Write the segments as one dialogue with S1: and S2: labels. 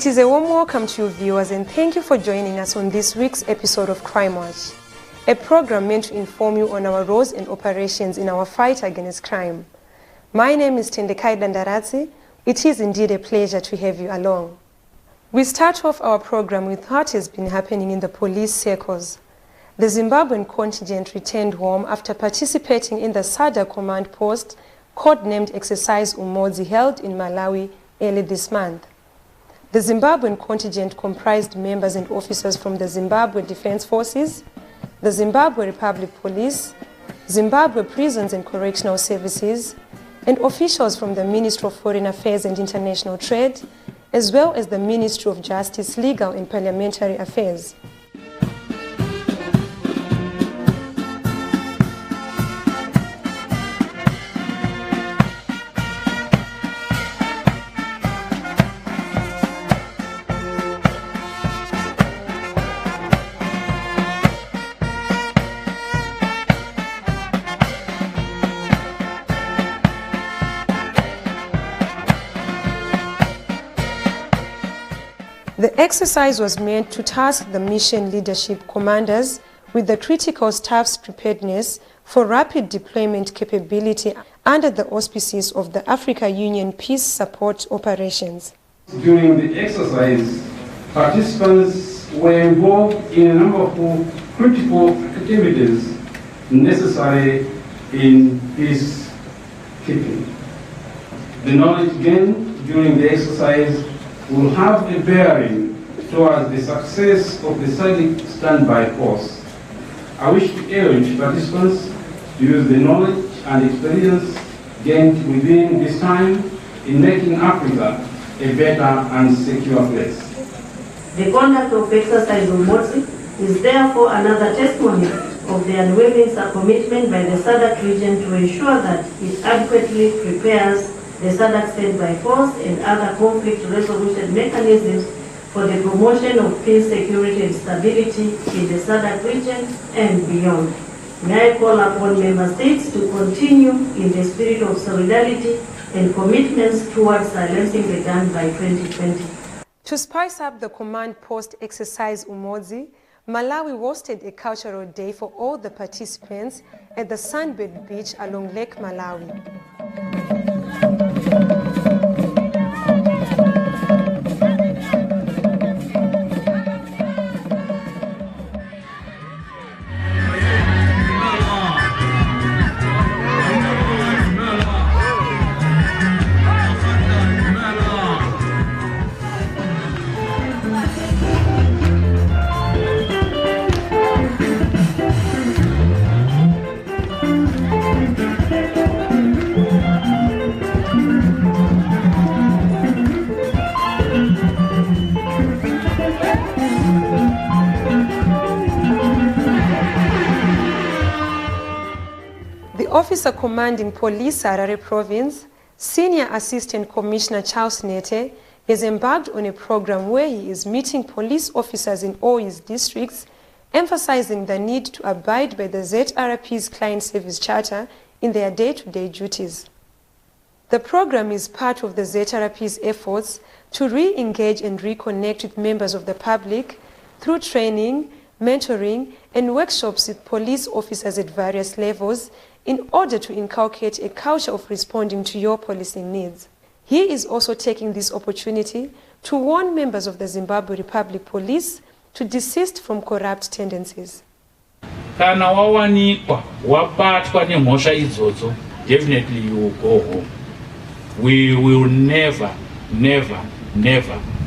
S1: It is a warm welcome to you viewers and thank you for joining us on this week's episode of Crime Watch, a program meant to inform you on our roles and operations in our fight against crime. My name is Tendekai Dandaradzi. It is indeed a pleasure to have you along. We start off our program with what has been happening in the police circles. The Zimbabwean contingent returned home after participating in the SADC command post, codenamed Exercise Umodzi, held in Malawi early this month. The Zimbabwean contingent comprised members and officers from the Zimbabwe Defense Forces, the Zimbabwe Republic Police, Zimbabwe Prisons and Correctional Services, and officials from the Ministry of Foreign Affairs and International Trade, as well as the Ministry of Justice, Legal and Parliamentary Affairs. The exercise was meant to task the mission leadership commanders with the critical staff's preparedness for rapid deployment capability under the auspices of the Africa Union Peace Support Operations.
S2: During the exercise, participants were involved in a number of critical activities necessary in peacekeeping. The knowledge gained during the exercise will have a bearing towards the success of the SADC standby force. I wish to urge participants to use the knowledge and experience gained within this time in making Africa a better and secure place.
S3: The conduct of Exercise Umodzi is therefore another testimony of the unwavering commitment by the SADC region to ensure that it adequately prepares the SADC standby force and other conflict resolution mechanisms for the promotion of peace, security and stability in the SADC region and beyond. May I call upon member states to continue in the spirit of solidarity and commitments towards silencing the gun by 2020.
S1: To spice up the command post Exercise Umodzi, Malawi hosted a cultural day for all the participants at the Sunbird Beach along Lake Malawi. The officer commanding Police Harare Province, Senior Assistant Commissioner Charles Nete, has embarked on a program where he is meeting police officers in all his districts, emphasizing the need to abide by the ZRP's Client Service Charter in their day-to-day duties. The program is part of the ZRP's efforts to re-engage and reconnect with members of the public through training, mentoring, and workshops with police officers at various levels in order to inculcate a culture of responding to your policing needs. He is also taking this opportunity to warn members of the Zimbabwe Republic Police to desist from corrupt tendencies.
S4: Kana wawanikwa wabatwa nemhosva idzodzo, definitely you will go home. We will never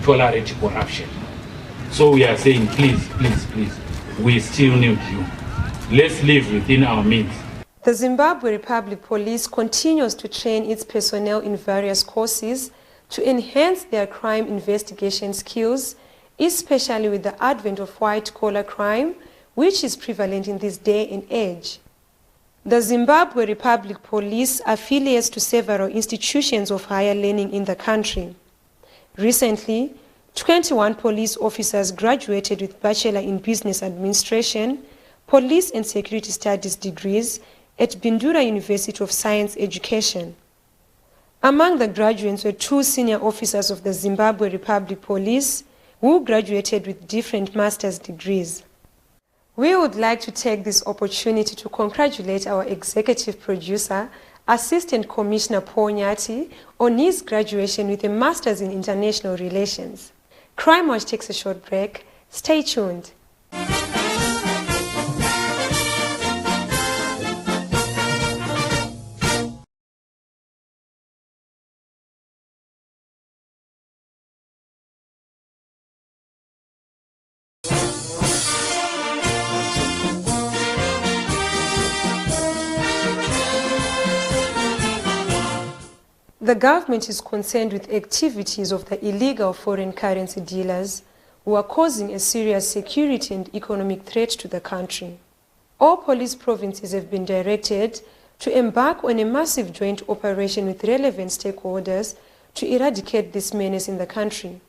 S4: tolerate corruption. So we are saying, please, we still need you. Let's live within our means.
S1: The Zimbabwe Republic Police continues to train its personnel in various courses to enhance their crime investigation skills, especially with the advent of white-collar crime, which is prevalent in this day and age. The Zimbabwe Republic Police affiliates to several institutions of higher learning in the country. Recently, 21 police officers graduated with Bachelor in Business Administration, Police and Security Studies degrees at Bindura University of Science Education. Among the graduates were 2 senior officers of the Zimbabwe Republic Police who graduated with different master's degrees. We would like to take this opportunity to congratulate our executive producer, Assistant Commissioner Paul Nyati, on his graduation with a Master's in International Relations. Crime Watch takes a short break. Stay tuned. The government is concerned with activities of the illegal foreign currency dealers who are causing a serious security and economic threat to the country. All police provinces have been directed to embark on a massive joint operation with relevant stakeholders to eradicate this menace in the country.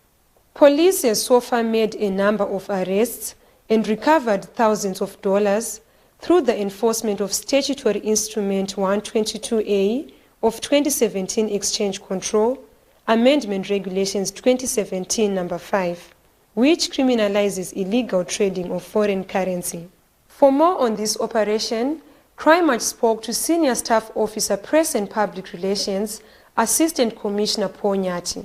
S1: Police has so far made a number of arrests and recovered thousands of dollars through the enforcement of Statutory Instrument 122A of 2017 Exchange Control, Amendment Regulations 2017 No. 5, which criminalizes illegal trading of foreign currency. For more on this operation, Crime Watch spoke to Senior Staff Officer Press and Public Relations, Assistant Commissioner Paul Nyati.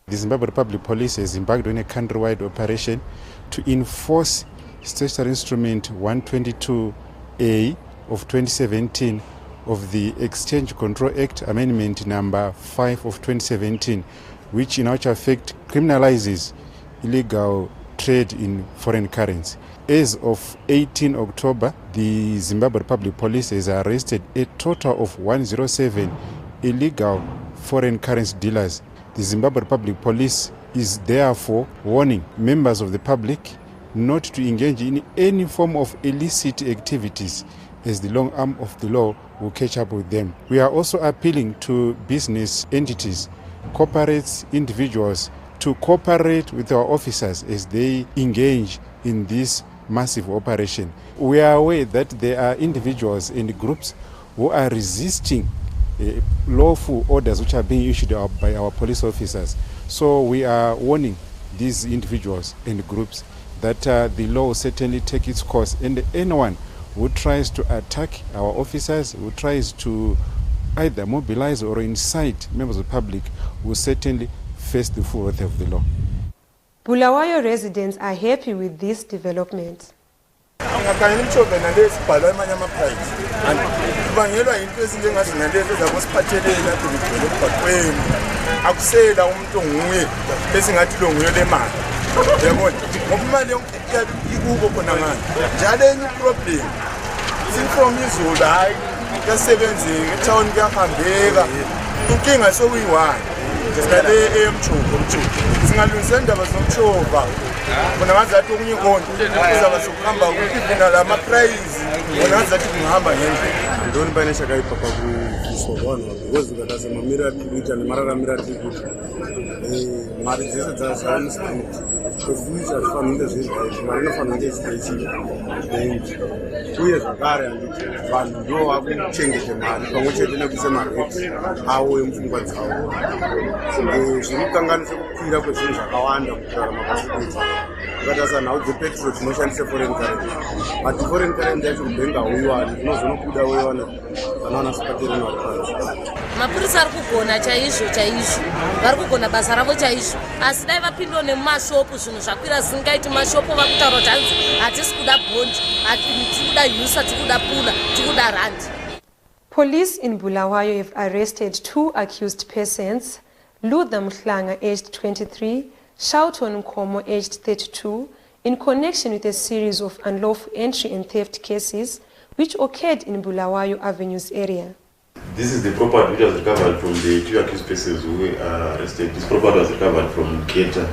S5: The Zimbabwe Republic Police has embarked on a countrywide operation to enforce Statutory Instrument 122A of 2017 of the Exchange Control Act, Amendment number 5 of 2017, which in actual fact criminalizes illegal trade in foreign currency. As of 18 October, the Zimbabwe Republic Police has arrested a total of 107 illegal foreign currency dealers. The Zimbabwe Republic Police is therefore warning members of the public not to engage in any form of illicit activities, as the long arm of the law will catch up with them. We are also appealing to business entities, corporates, individuals to cooperate with our officers as they engage in this massive operation. We are aware that there are individuals and groups who are resisting lawful orders which are being issued by our police officers. So we are warning these individuals and groups that the law will certainly take its course, and anyone who tries to attack our officers, who tries to either mobilize or incite members of the public, will certainly face the full wrath of the law.
S1: Bulawayo residents are happy with this development.
S6: Mapurisa ari kugona chaizvo vari kugona basa ravo chaizvo, asi dai vapindawo nemumashopu zvinhu zvakwira zingaiti mashopu vakutaura kuti hanzi hatisi kuda bhondi, tikuda yusa, tikuda pula, tikuda randi.
S1: Police in Bulawayo have arrested 2 accused persons, Luther Mhlanga, aged 23, Shouton Nkomo, aged 32, in connection with a series of unlawful entry and theft cases which occurred in Bulawayo Avenues area.
S7: This is the property which was recovered from the 2 accused persons who were arrested. This property was recovered from Keta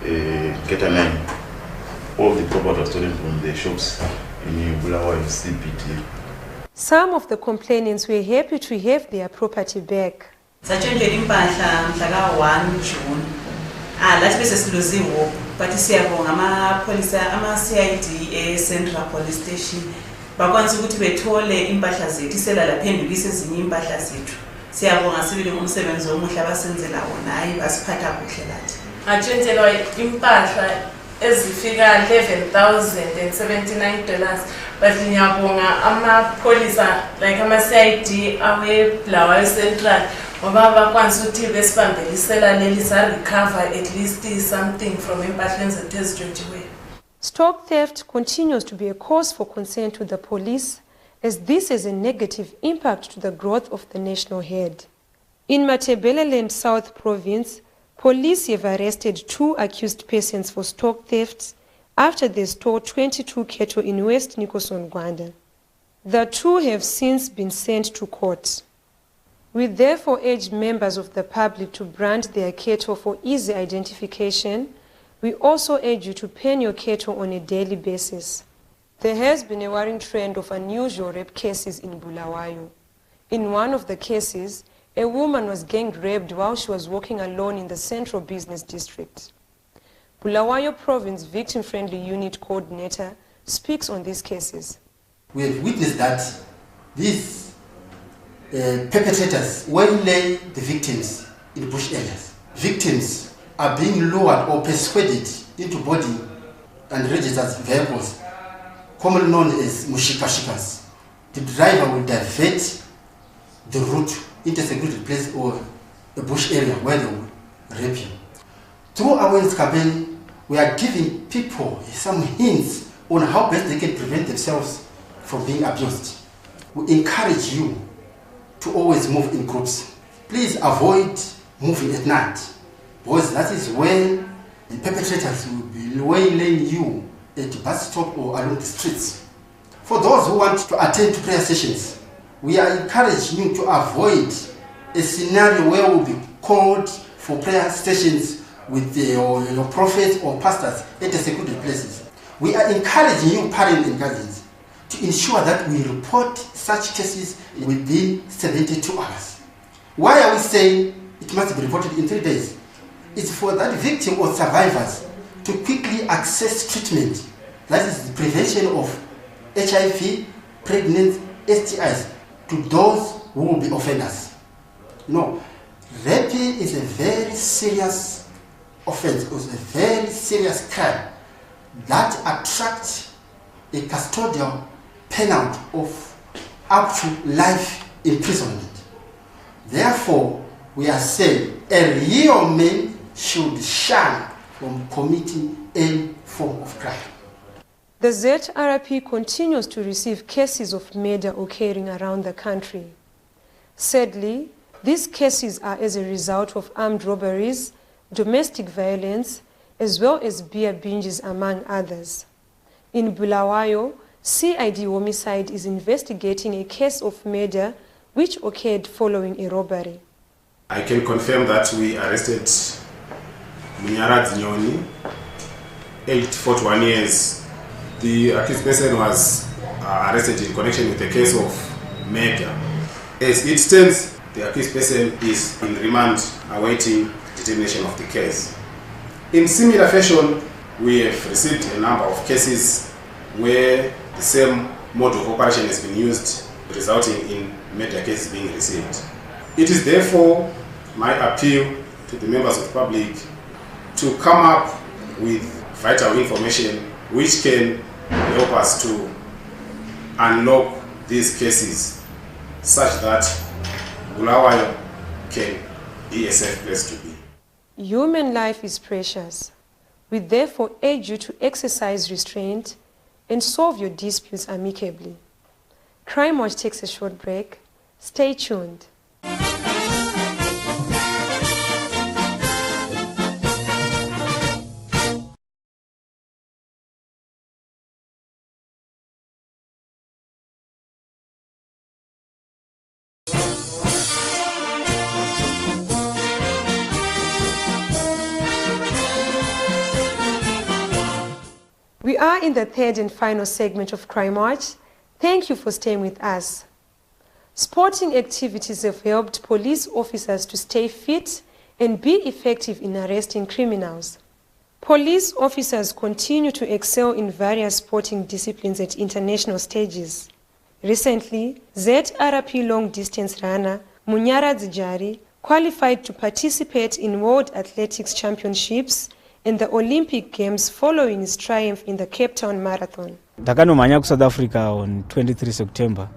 S7: 9. All the property was stolen from the shops in Bulawayo CBD.
S1: Some of the complainants were happy to have their property back.
S8: Lathi bese siluziwo but siyabonga amapholisa ama-CID e-Central Police Station bakwanisa ukuthi bethole impahla zethu, isela laphendukisa ezinye impahla zethu. Siyabonga sibili ngomsebenzi omuhle abasenzela wona hayi basiphatha kuhle lathi.
S9: Atshentshelwa impahla ezifika $11,079 but ngiyabonga amapholisa like ama-CID awe-Bulawayo Central ngoba bakwanisa ukuthi besibambelisela leli sa-recover at least something from empahleni zethu ezitshontshiweyo.
S1: Stock theft continues to be a cause for concern to the police, as this has a negative impact to the growth of the national herd. In Matabeleland South Province, police have arrested 2 accused persons for stock thefts after they stole 22 cattle in West Nikoson, Gwanda. The 2 have since been sent to court. We therefore urge members of the public to brand their cattle for easy identification. We also urge you to pen your cattle on a daily basis. There has been a worrying trend of unusual rape cases in Bulawayo. In one of the cases, a woman was gang raped while she was walking alone in the Central Business District. Bulawayo Province Victim-Friendly Unit Coordinator speaks on these cases.
S10: We have witnessed that these perpetrators waylay the victims in bush areas. Victims are being lured or persuaded into boarding and registered vehicles, commonly known as mushikashikas. The driver will divert the route into a secluded place or a bush area where they will rape you. Through our awareness campaign, we are giving people some hints on how best they can prevent themselves from being abused. We encourage you to always move in groups. Please avoid moving at night, because that is when the perpetrators will be waylaying you at the bus stop or along the streets. For those who want to attend to prayer sessions, we are encouraging you to avoid a scenario where we'll be called for prayer sessions with your prophets or pastors at the secluded places. We are encouraging you, parents and guardians, to ensure that we report such cases within 72 hours. Why are we saying it must be reported in 3 days? It's for that victim or survivors to quickly access treatment. That is the prevention of HIV, pregnancy, STIs, to those who will be offenders. No, rape is a very serious offense, it was a very serious crime that attracts a custodial penalty of up to life imprisonment. Therefore, we are saying a real man should shun from committing any form of crime.
S1: The ZRP continues to receive cases of murder occurring around the country. Sadly, these cases are as a result of armed robberies, domestic violence, as well as beer binges, among others. In Bulawayo, CID Homicide is investigating a case of murder which occurred following a robbery.
S11: I can confirm that we arrested Munyara Zinyoni, 41 years. The accused person was arrested in connection with a case of murder. As it stands, the accused person is in remand awaiting determination of the case. In similar fashion, we have received a number of cases where the same mode of operation has been used, resulting in murder cases being received. It is therefore my appeal to the members of the public to come up with vital information which can help us to unlock these cases such that Bulawayo can be a safe place to be.
S1: Human life is precious. We therefore urge you to exercise restraint and solve your disputes amicably. Crime Watch takes a short break. Stay tuned. We are in the third and final segment of Crime Watch. Thank you for staying with us. Sporting activities have helped police officers to stay fit and be effective in arresting criminals. Police officers continue to excel in various sporting disciplines at international stages. Recently, ZRP long-distance runner Munyaradzi Jari qualified to participate in World Athletics Championships and the Olympic Games following his triumph in the Cape Town Marathon.
S12: Ndakanomhanya South Africa on 23 September.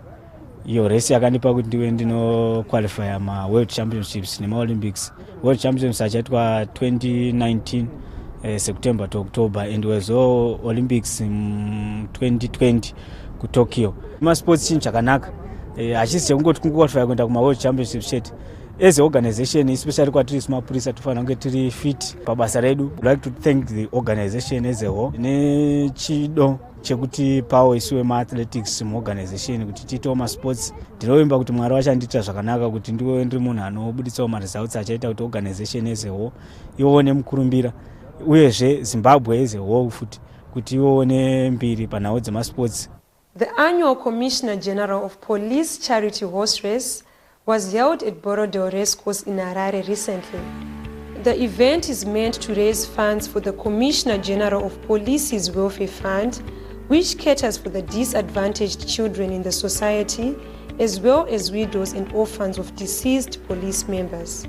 S12: Iyo race yakanipa kuti ndiwe ndinoqualifya World Championships nema-Olympics. World Championships achaitwa 2019 September to October, and was Olympics in 2020 ku Tokyo. Sports chinhu chakanaka. Achisi chekungoti kungoqualifya kuenda kuma-World Championships chete. As an organization, especially kwatiri semapurisa tofanira kunge tiri fit pabasa redu. I'd like to thank the organization as a whole nechido chekuti pawo isuwe ma-athletics mu-organization kuti tiitewo ma-sports. Ndinovimba kuti Mwari wachandiita zvakanaka kuti ndiwe ndiri munhu anobuditsawo ma-results achaita kuti organization as a whole ione mukurumbira, uyezve Zimbabwe as a whole futi kuti ione mbiri panhau dzema-sports.
S1: The annual Commissioner General of Police Charity Horse Race was held at Borodale Racecourse in Harare recently. The event is meant to raise funds for the Commissioner General of Police's Welfare Fund, which caters for the disadvantaged children in the society, as well as widows and orphans of deceased police members.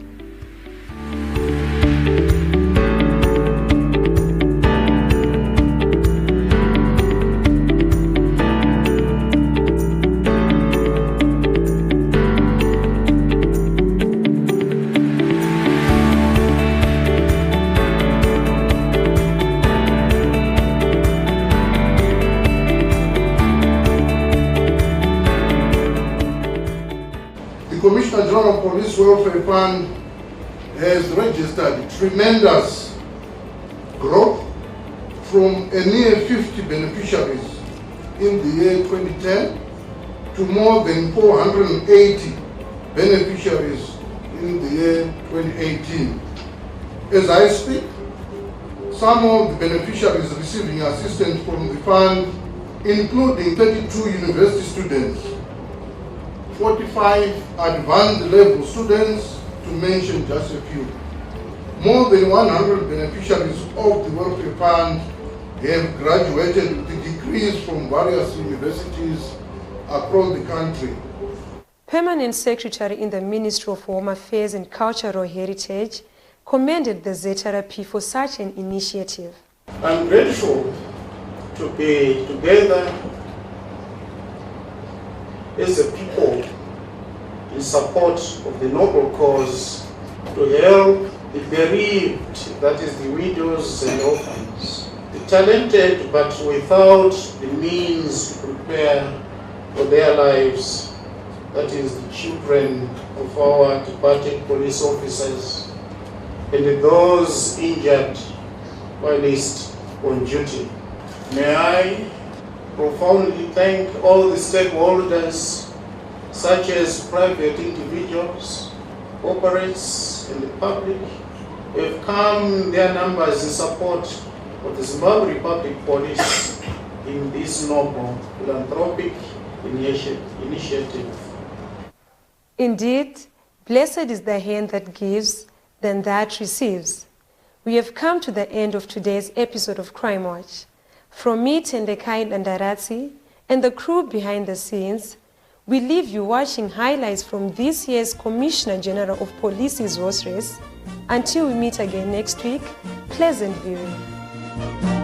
S13: Commissioner General of Police Welfare Fund has registered tremendous growth from a near 50 beneficiaries in the year 2010 to more than 480 beneficiaries in the year 2018. As I speak, some of the beneficiaries receiving assistance from the fund, including 32 university students, 45 advanced level students, to mention just a few. More than 100 beneficiaries of the Welfare Fund have graduated with degrees from various universities across the country.
S1: Permanent Secretary in the Ministry of Home Affairs and Cultural Heritage commended the ZRP for such an initiative.
S14: I'm grateful to be together as a people in support of the noble cause to help the bereaved, that is the widows and orphans, the talented but without the means to prepare for their lives, that is the children of our departed police officers, and those injured whilst on duty. May I profoundly thank all the stakeholders, such as private individuals, corporates, and the public, who have come in their numbers in support of the Zimbabwe Republic Police in this noble philanthropic initiative.
S1: Indeed, blessed is the hand that gives than that receives. We have come to the end of today's episode of Crime Watch. From me, Tendekai Landaratsi, and the crew behind the scenes, we leave you watching highlights from this year's Commissioner General of Police's horse race. Until we meet again next week, pleasant viewing.